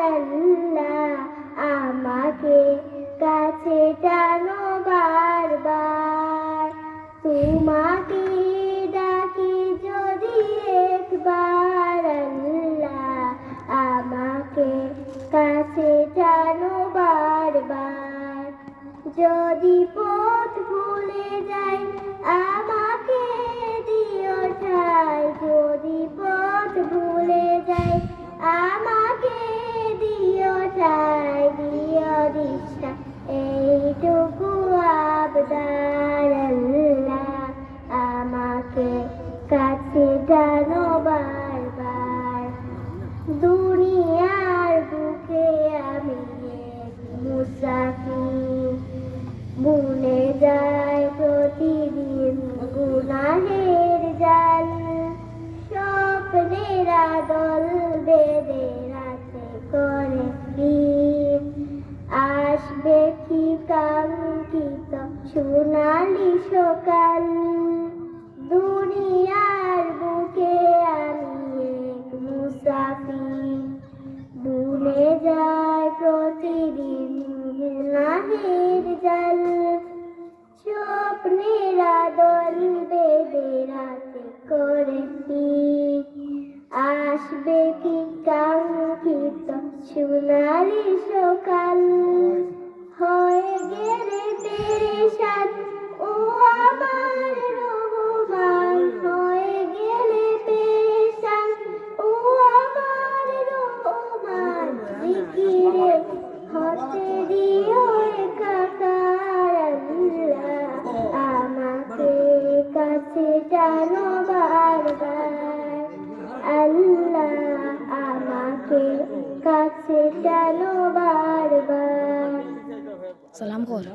আল্লাহ আমাকে কাছে টানো বারবার। তোমাকে ডাকি যদি একবার আল্লাহ আমাকে কাছে টানো বারবার। যদি পথ ভুলে যাই আমাকে দিও ঠাই, যদি পথ ভুলে যাই আমাকে দিও ঠাই, দিও দিশা এইটুকু আবদার আল্লাহ আমাকে কাছে টানো বারবার। দুনিয়ার বুকে আমি এক মুসাফির, বুনে যায় প্রতিদিন গুনাহের জাল। স্বপ্নের আদল বেঁধে রাতে করে ভিড়, আসবে কি কাঙ্ক্ষিত সোনালি সকাল। দুনিয়ার বুকে আমি এক মুসাফির, বুনে যায় প্রতিদিন গুনাহের জাল। স্বপ্নের আদল বেঁধে রাতে করে পিঠ, আসবে কি কাঙ্ক্ষিত সোনালি সকাল। হয়ে গেলে পেরেশান ও আমার রহমান, হয়ে গেলে পেরেশান ও আমার রহমান। জিকিরে হতে দিও একাকার আল্লাহ আমাকে কাছে টানো বারবার। আল্লাহ আমাকে কাছে টানো বারবার। সালাম কর।